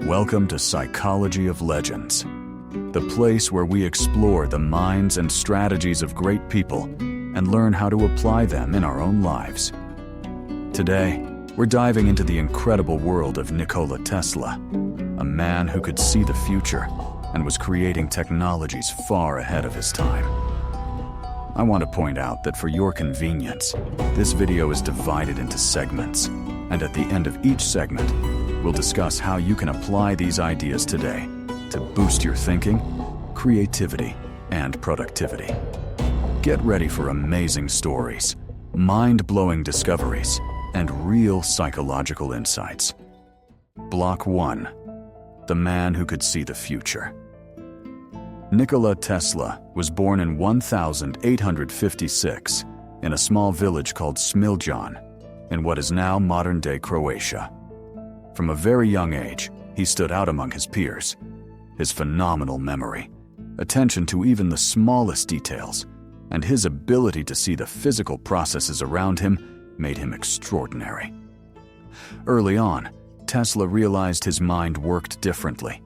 Welcome to Psychology of Legends, the place where we explore the minds and strategies of great people and learn how to apply them in our own lives. Today, we're diving into the incredible world of Nikola Tesla, a man who could see the future and was creating technologies far ahead of his time. I want to point out that for your convenience, this video is divided into segments, and at the end of each segment, we'll discuss how you can apply these ideas today to boost your thinking, creativity, and productivity. Get ready for amazing stories, mind-blowing discoveries, and real psychological insights. Block 1. The man who could see the future. Nikola Tesla was born in 1856 in a small village called Smiljan in what is now modern-day Croatia. From a very young age, he stood out among his peers. His phenomenal memory, attention to even the smallest details, and his ability to see the physical processes around him made him extraordinary. Early on, Tesla realized his mind worked differently.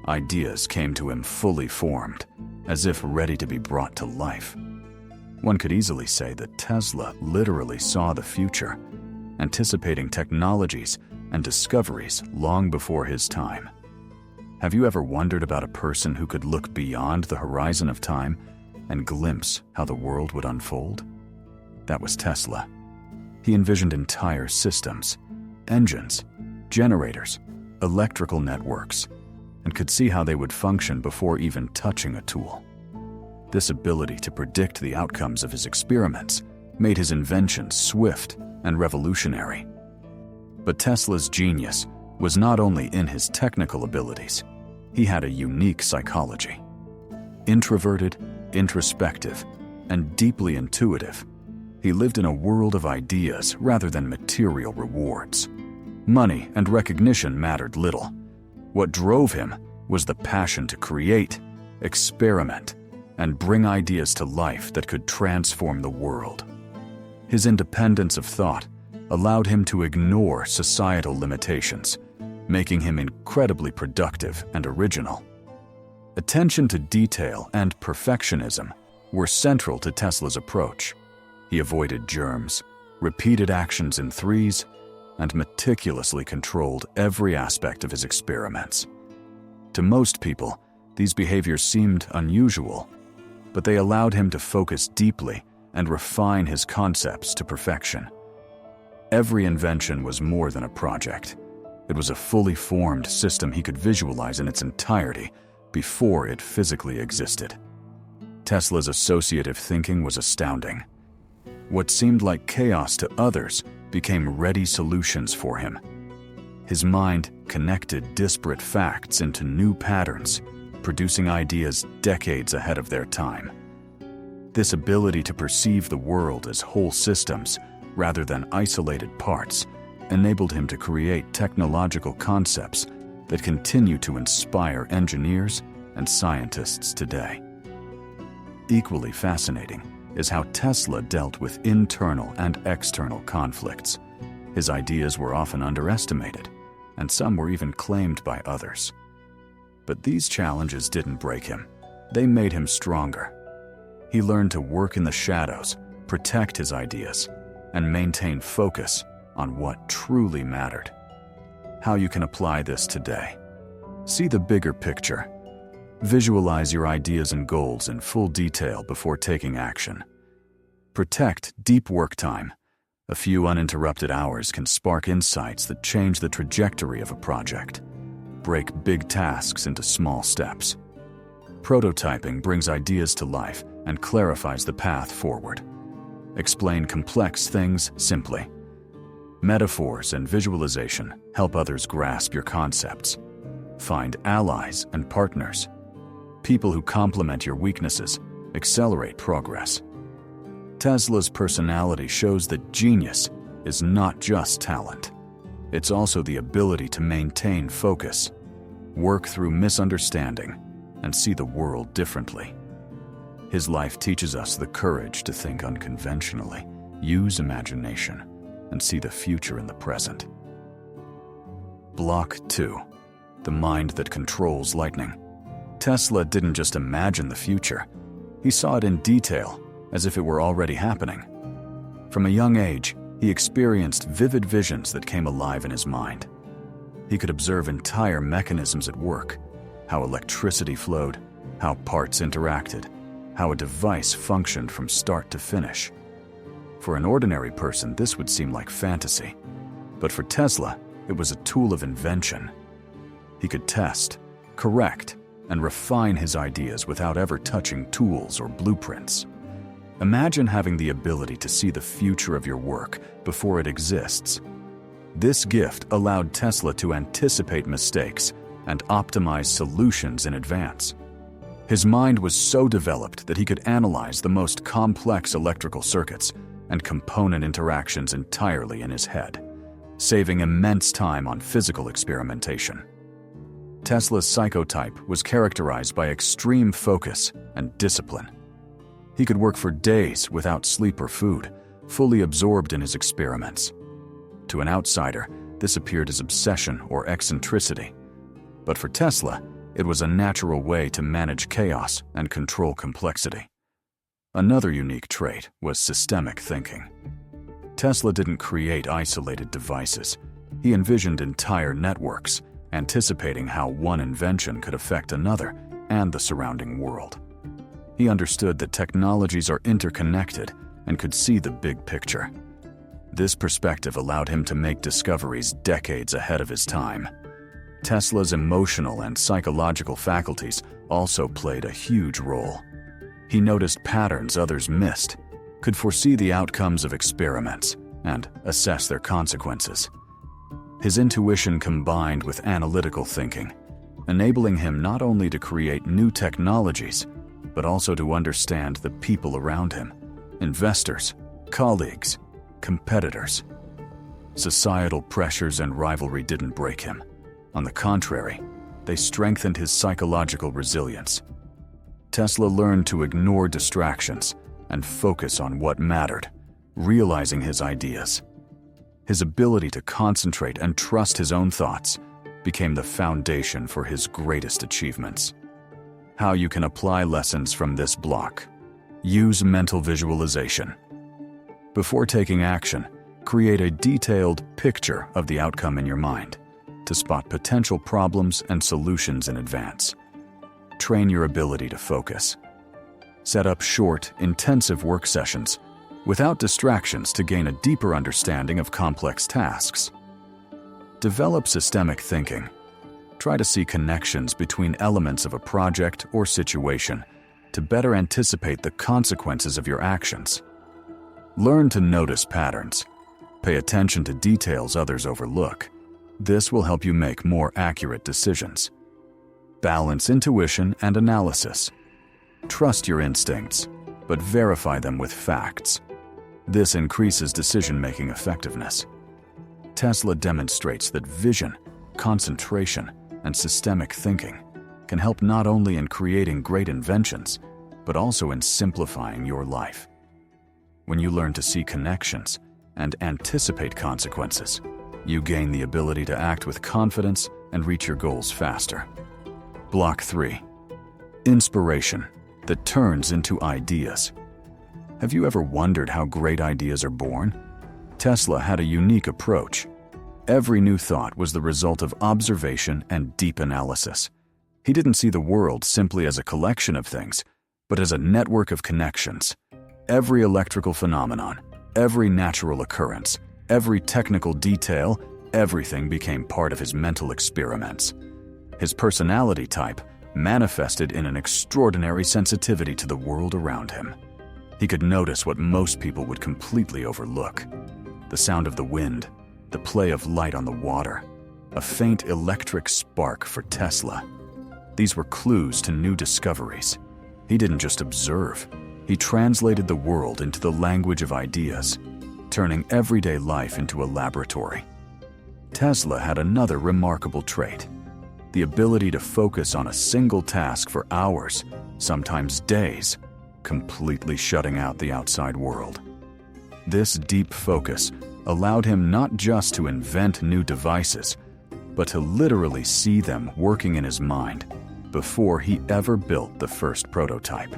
Ideas came to him fully formed, as if ready to be brought to life. One could easily say that Tesla literally saw the future, anticipating technologies and discoveries long before his time. Have you ever wondered about a person who could look beyond the horizon of time and glimpse how the world would unfold? That was Tesla. He envisioned entire systems, engines, generators, electrical networks, and could see how they would function before even touching a tool. This ability to predict the outcomes of his experiments made his inventions swift and revolutionary. But Tesla's genius was not only in his technical abilities, he had a unique psychology. Introverted, introspective, and deeply intuitive, he lived in a world of ideas rather than material rewards. Money and recognition mattered little. What drove him was the passion to create, experiment, and bring ideas to life that could transform the world. His independence of thought allowed him to ignore societal limitations, making him incredibly productive and original. Attention to detail and perfectionism were central to Tesla's approach. He avoided germs, repeated actions in threes, and meticulously controlled every aspect of his experiments. To most people, these behaviors seemed unusual, but they allowed him to focus deeply and refine his concepts to perfection. Every invention was more than a project. It was a fully formed system he could visualize in its entirety before it physically existed. Tesla's associative thinking was astounding. What seemed like chaos to others became ready solutions for him. His mind connected disparate facts into new patterns, producing ideas decades ahead of their time. This ability to perceive the world as whole systems rather than isolated parts enabled him to create technological concepts that continue to inspire engineers and scientists today. Equally fascinating is how Tesla dealt with internal and external conflicts. His ideas were often underestimated, and some were even claimed by others. But these challenges didn't break him. They made him stronger. He learned to work in the shadows, protect his ideas, and maintain focus on what truly mattered. How you can apply this today. See the bigger picture. Visualize your ideas and goals in full detail before taking action. Protect deep work time. A few uninterrupted hours can spark insights that change the trajectory of a project. Break big tasks into small steps. Prototyping brings ideas to life and clarifies the path forward. Explain complex things simply. Metaphors and visualization help others grasp your concepts. Find allies and partners. People who complement your weaknesses accelerate progress. Tesla's personality shows that genius is not just talent. It's also the ability to maintain focus, work through misunderstanding, and see the world differently. His life teaches us the courage to think unconventionally, use imagination, and see the future in the present. Block 2. the mind that controls lightning. Tesla didn't just imagine the future. He saw it in detail, as if it were already happening. From a young age, he experienced vivid visions that came alive in his mind. He could observe entire mechanisms at work, how electricity flowed, how parts interacted, how a device functioned from start to finish. For an ordinary person, this would seem like fantasy. But for Tesla, it was a tool of invention. He could test, correct, and refine his ideas without ever touching tools or blueprints. Imagine having the ability to see the future of your work before it exists. This gift allowed Tesla to anticipate mistakes and optimize solutions in advance. His mind was so developed that he could analyze the most complex electrical circuits and component interactions entirely in his head, saving immense time on physical experimentation. Tesla's psychotype was characterized by extreme focus and discipline. He could work for days without sleep or food, fully absorbed in his experiments. To an outsider, this appeared as obsession or eccentricity. But for Tesla, it was a natural way to manage chaos and control complexity. Another unique trait was systemic thinking. Tesla didn't create isolated devices. He envisioned entire networks, anticipating how one invention could affect another and the surrounding world. He understood that technologies are interconnected and could see the big picture. This perspective allowed him to make discoveries decades ahead of his time. Tesla's emotional and psychological faculties also played a huge role. He noticed patterns others missed, could foresee the outcomes of experiments, and assess their consequences. His intuition combined with analytical thinking, enabling him not only to create new technologies, but also to understand the people around him: investors, colleagues, competitors. Societal pressures and rivalry didn't break him. On the contrary, they strengthened his psychological resilience. Tesla learned to ignore distractions and focus on what mattered, realizing his ideas. His ability to concentrate and trust his own thoughts became the foundation for his greatest achievements. How you can apply lessons from this block. Use mental visualization. Before taking action, create a detailed picture of the outcome in your mind to spot potential problems and solutions in advance. Train your ability to focus. Set up short, intensive work sessions without distractions to gain a deeper understanding of complex tasks. Develop systemic thinking. Try to see connections between elements of a project or situation to better anticipate the consequences of your actions. Learn to notice patterns. Pay attention to details others overlook. This will help you make more accurate decisions. Balance intuition and analysis. Trust your instincts, but verify them with facts. This increases decision-making effectiveness. Tesla demonstrates that vision, concentration, and systemic thinking can help not only in creating great inventions, but also in simplifying your life. When you learn to see connections and anticipate consequences, you gain the ability to act with confidence and reach your goals faster. Block 3. Inspiration that turns into ideas. Have you ever wondered how great ideas are born? Tesla had a unique approach. Every new thought was the result of observation and deep analysis. He didn't see the world simply as a collection of things, but as a network of connections. Every electrical phenomenon, every natural occurrence, every technical detail, everything became part of his mental experiments. His personality type manifested in an extraordinary sensitivity to the world around him. He could notice what most people would completely overlook: the sound of the wind, the play of light on the water, a faint electric spark for Tesla. These were clues to new discoveries. He didn't just observe, he translated the world into the language of ideas, turning everyday life into a laboratory. Tesla had another remarkable trait: the ability to focus on a single task for hours, sometimes days, completely shutting out the outside world. This deep focus allowed him not just to invent new devices, but to literally see them working in his mind before he ever built the first prototype.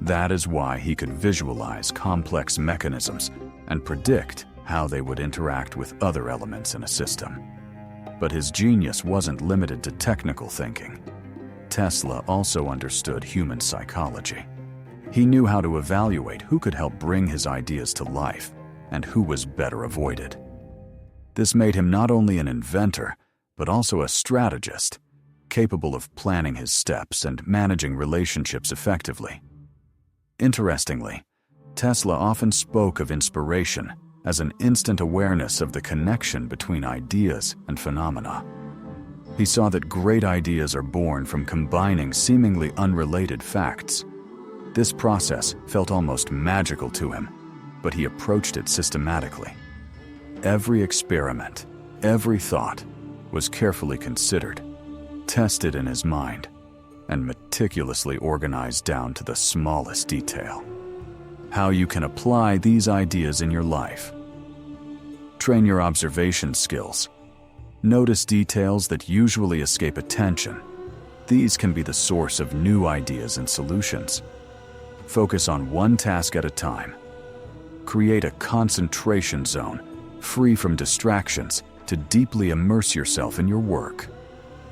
That is why he could visualize complex mechanisms and predict how they would interact with other elements in a system. But his genius wasn't limited to technical thinking. Tesla also understood human psychology. He knew how to evaluate who could help bring his ideas to life and who was better avoided. This made him not only an inventor, but also a strategist, capable of planning his steps and managing relationships effectively. Interestingly, Tesla often spoke of inspiration as an instant awareness of the connection between ideas and phenomena. He saw that great ideas are born from combining seemingly unrelated facts. This process felt almost magical to him, but he approached it systematically. Every experiment, every thought was carefully considered, tested in his mind, and meticulously organized down to the smallest detail. How you can apply these ideas in your life. Train your observation skills. Notice details that usually escape attention. These can be the source of new ideas and solutions. Focus on one task at a time. Create a concentration zone, free from distractions, to deeply immerse yourself in your work.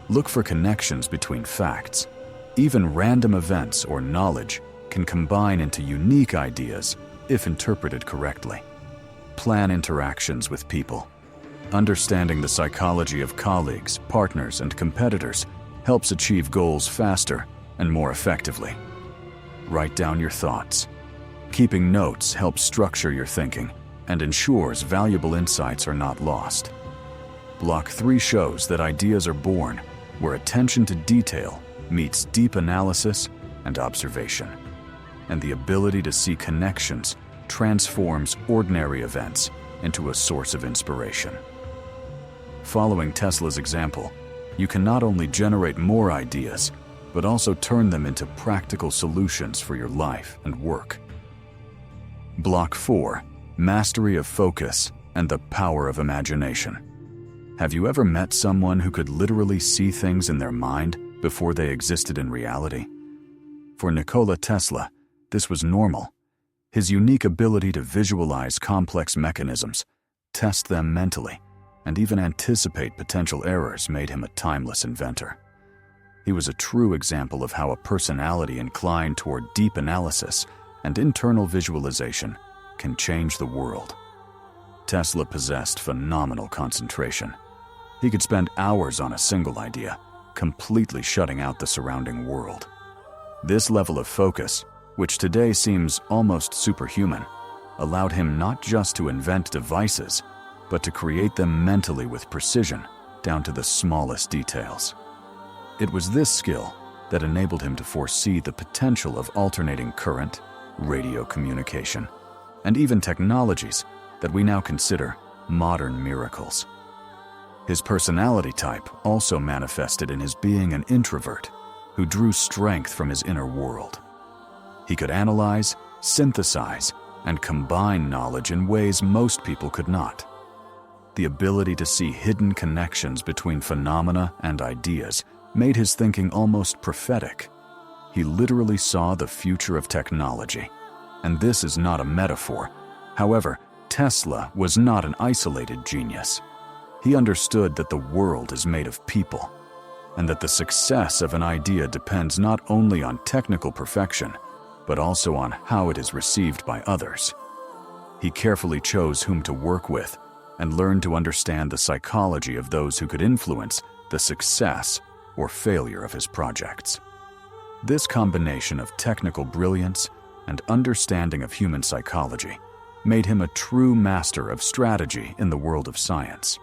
Look for connections between facts. Even random events or knowledge can combine into unique ideas if interpreted correctly. Plan interactions with people. Understanding the psychology of colleagues, partners, and competitors helps achieve goals faster and more effectively. Write down your thoughts. Keeping notes helps structure your thinking and ensures valuable insights are not lost. Block 3 shows that ideas are born, where attention to detail meets deep analysis and observation, and the ability to see connections transforms ordinary events into a source of inspiration. Following Tesla's example, you can not only generate more ideas, but also turn them into practical solutions for your life and work. Block 4. Mastery of focus and the power of imagination. Have you ever met someone who could literally see things in their mind before they existed in reality? For Nikola Tesla, this was normal. His unique ability to visualize complex mechanisms, test them mentally, and even anticipate potential errors made him a timeless inventor. He was a true example of how a personality inclined toward deep analysis and internal visualization can change the world. Tesla possessed phenomenal concentration. He could spend hours on a single idea, completely shutting out the surrounding world. This level of focus, which today seems almost superhuman, allowed him not just to invent devices, but to create them mentally with precision, down to the smallest details. It was this skill that enabled him to foresee the potential of alternating current, radio communication, and even technologies that we now consider modern miracles. His personality type also manifested in his being an introvert who drew strength from his inner world. He could analyze, synthesize, and combine knowledge in ways most people could not. The ability to see hidden connections between phenomena and ideas made his thinking almost prophetic. He literally saw the future of technology. And this is not a metaphor. However, Tesla was not an isolated genius. He understood that the world is made of people, and that the success of an idea depends not only on technical perfection, but also on how it is received by others. He carefully chose whom to work with and learned to understand the psychology of those who could influence the success or failure of his projects. This combination of technical brilliance and understanding of human psychology made him a true master of strategy in the world of science.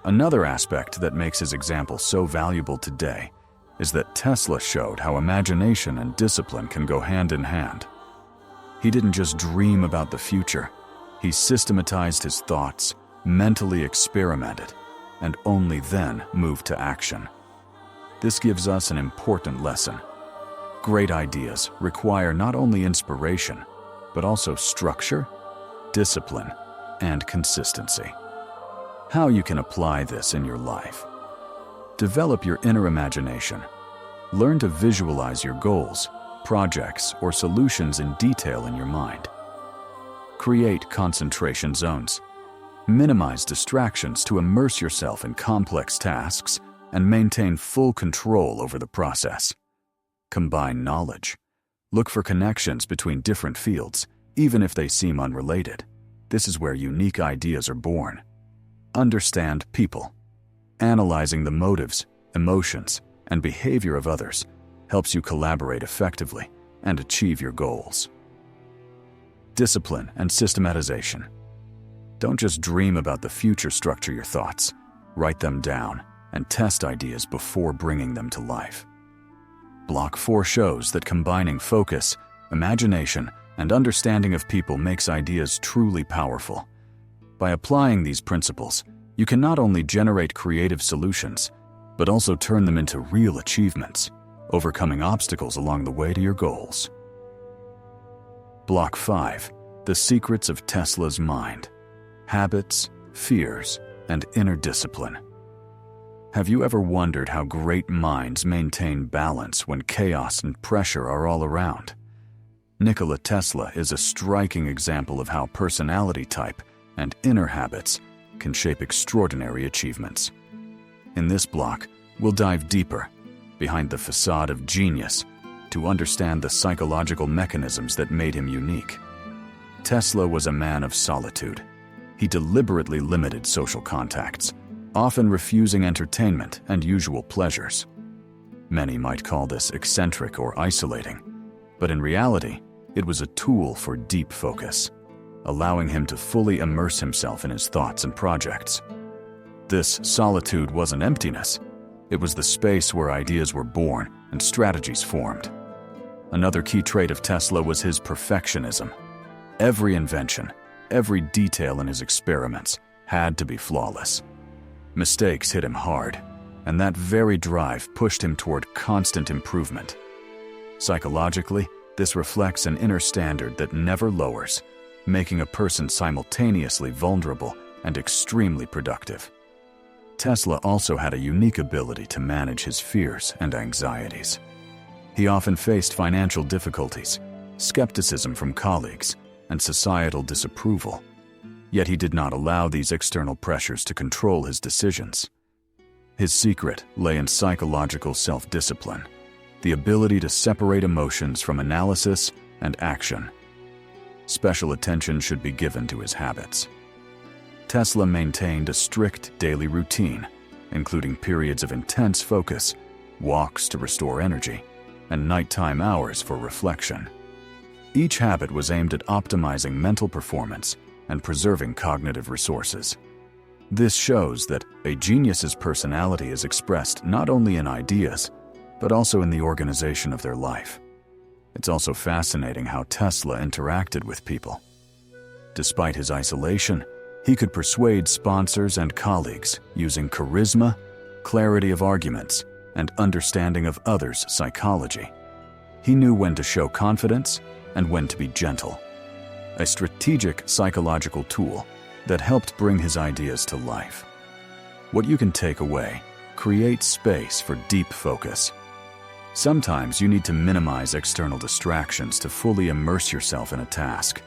Another aspect that makes his example so valuable today is that Tesla showed how imagination and discipline can go hand in hand. He didn't just dream about the future. He systematized his thoughts, mentally experimented, and only then moved to action. This gives us an important lesson. Great ideas require not only inspiration, but also structure, discipline, and consistency. How you can apply this in your life. Develop your inner imagination. Learn to visualize your goals, projects, or solutions in detail in your mind. Create concentration zones. Minimize distractions to immerse yourself in complex tasks and maintain full control over the process. Combine knowledge. Look for connections between different fields, even if they seem unrelated. This is where unique ideas are born. Understand people. Analyzing the motives, emotions, and behavior of others helps you collaborate effectively and achieve your goals. Discipline and systematization. Don't just dream about the future, structure your thoughts. Write them down and test ideas before bringing them to life. Block 4 shows that combining focus, imagination, and understanding of people makes ideas truly powerful. By applying these principles, you can not only generate creative solutions, but also turn them into real achievements, overcoming obstacles along the way to your goals. Block 5. The secrets of Tesla's mind. Habits, fears, and inner discipline. Have you ever wondered how great minds maintain balance when chaos and pressure are all around? Nikola Tesla is a striking example of how personality type and inner habits can shape extraordinary achievements. In this block, we'll dive deeper, behind the facade of genius, to understand the psychological mechanisms that made him unique. Tesla was a man of solitude. He deliberately limited social contacts, often refusing entertainment and usual pleasures. Many might call this eccentric or isolating, but in reality, it was a tool for deep focus, allowing him to fully immerse himself in his thoughts and projects. This solitude wasn't emptiness. It was the space where ideas were born and strategies formed. Another key trait of Tesla was his perfectionism. Every invention, every detail in his experiments had to be flawless. Mistakes hit him hard, and that very drive pushed him toward constant improvement. Psychologically, this reflects an inner standard that never lowers, making a person simultaneously vulnerable and extremely productive. Tesla also had a unique ability to manage his fears and anxieties. He often faced financial difficulties, skepticism from colleagues, and societal disapproval. Yet he did not allow these external pressures to control his decisions. His secret lay in psychological self-discipline, the ability to separate emotions from analysis and action. Special attention should be given to his habits. Tesla maintained a strict daily routine, including periods of intense focus, walks to restore energy, and nighttime hours for reflection. Each habit was aimed at optimizing mental performance and preserving cognitive resources. This shows that a genius's personality is expressed not only in ideas, but also in the organization of their life. It's also fascinating how Tesla interacted with people. Despite his isolation, he could persuade sponsors and colleagues using charisma, clarity of arguments, and understanding of others' psychology. He knew when to show confidence and when to be gentle, a strategic psychological tool that helped bring his ideas to life. What you can take away: create space for deep focus. Sometimes you need to minimize external distractions to fully immerse yourself in a task.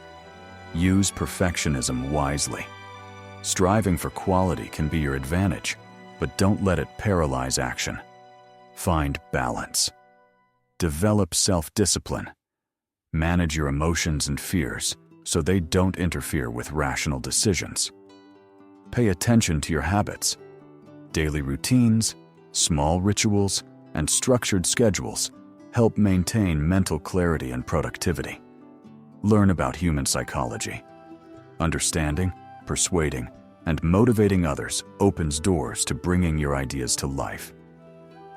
Use perfectionism wisely. Striving for quality can be your advantage, but don't let it paralyze action. Find balance. Develop self-discipline. Manage your emotions and fears so they don't interfere with rational decisions. Pay attention to your habits. Daily routines, small rituals, and structured schedules help maintain mental clarity and productivity. Learn about human psychology. Understanding, persuading, and motivating others opens doors to bringing your ideas to life.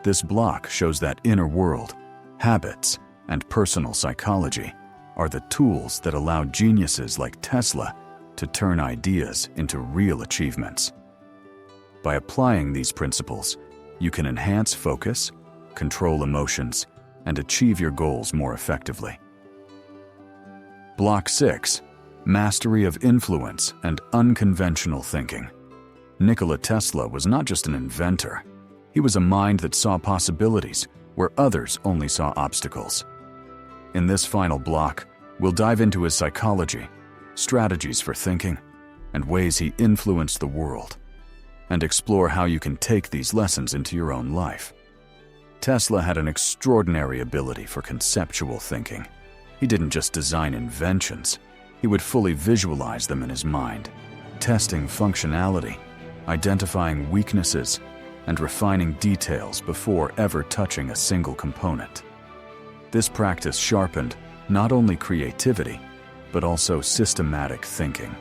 This block shows that inner world, habits, and personal psychology are the tools that allow geniuses like Tesla to turn ideas into real achievements. By applying these principles, you can enhance focus, control emotions, and achieve your goals more effectively. Block 6. Mastery of influence and unconventional thinking. Nikola Tesla was not just an inventor. He was a mind that saw possibilities where others only saw obstacles. In this final block, we'll dive into his psychology, strategies for thinking, and ways he influenced the world, and explore how you can take these lessons into your own life. Tesla had an extraordinary ability for conceptual thinking. He didn't just design inventions, he would fully visualize them in his mind, testing functionality, identifying weaknesses, and refining details before ever touching a single component. This practice sharpened not only creativity, but also systematic thinking.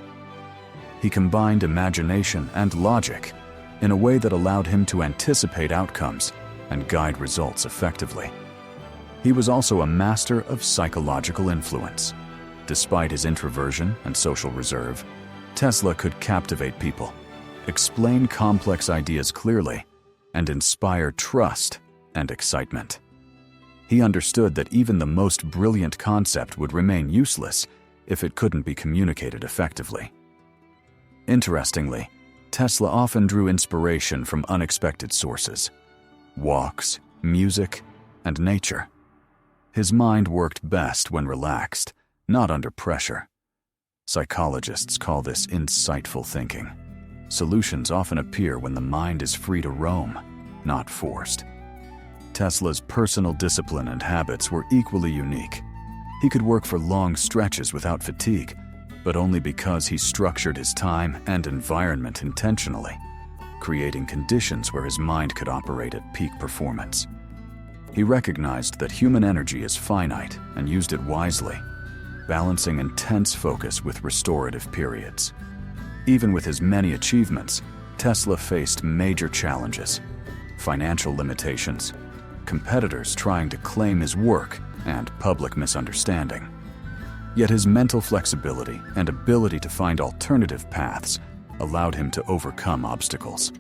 He combined imagination and logic in a way that allowed him to anticipate outcomes and guide results effectively. He was also a master of psychological influence. Despite his introversion and social reserve, Tesla could captivate people, explain complex ideas clearly, and inspire trust and excitement. He understood that even the most brilliant concept would remain useless if it couldn't be communicated effectively. Interestingly, Tesla often drew inspiration from unexpected sources: walks, music, and nature. His mind worked best when relaxed, not under pressure. Psychologists call this insightful thinking. Solutions often appear when the mind is free to roam, not forced. Tesla's personal discipline and habits were equally unique. He could work for long stretches without fatigue, but only because he structured his time and environment intentionally, creating conditions where his mind could operate at peak performance. He recognized that human energy is finite and used it wisely, balancing intense focus with restorative periods. Even with his many achievements, Tesla faced major challenges: financial limitations, competitors trying to claim his work, and public misunderstanding. Yet his mental flexibility and ability to find alternative paths allowed him to overcome obstacles.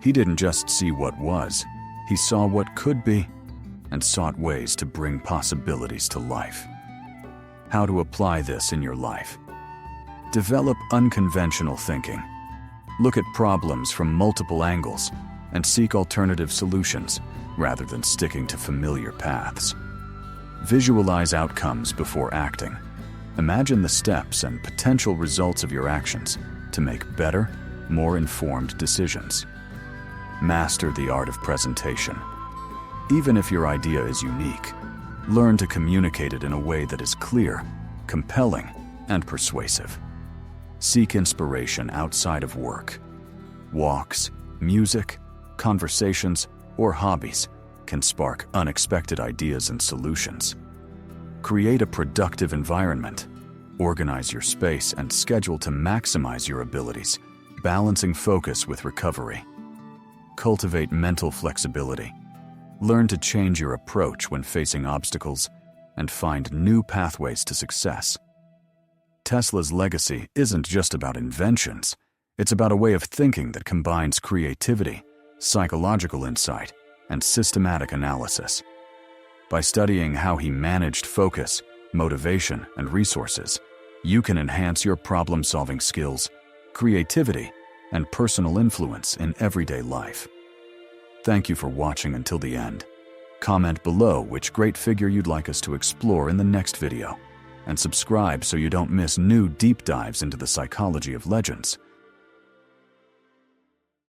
He didn't just see what was, he saw what could be and sought ways to bring possibilities to life. How to apply this in your life? Develop unconventional thinking. Look at problems from multiple angles and seek alternative solutions rather than sticking to familiar paths. Visualize outcomes before acting. Imagine the steps and potential results of your actions to make better, more informed decisions. Master the art of presentation. Even if your idea is unique, learn to communicate it in a way that is clear, compelling, and persuasive. Seek inspiration outside of work. Walks, music, conversations, or hobbies can spark unexpected ideas and solutions. Create a productive environment. Organize your space and schedule to maximize your abilities, balancing focus with recovery. Cultivate mental flexibility. Learn to change your approach when facing obstacles and find new pathways to success. Tesla's legacy isn't just about inventions. It's about a way of thinking that combines creativity, psychological insight, and systematic analysis. By studying how he managed focus, motivation, and resources, you can enhance your problem-solving skills, creativity, and personal influence in everyday life. Thank you for watching until the end. Comment below which great figure you'd like us to explore in the next video, and subscribe so you don't miss new deep dives into the psychology of legends.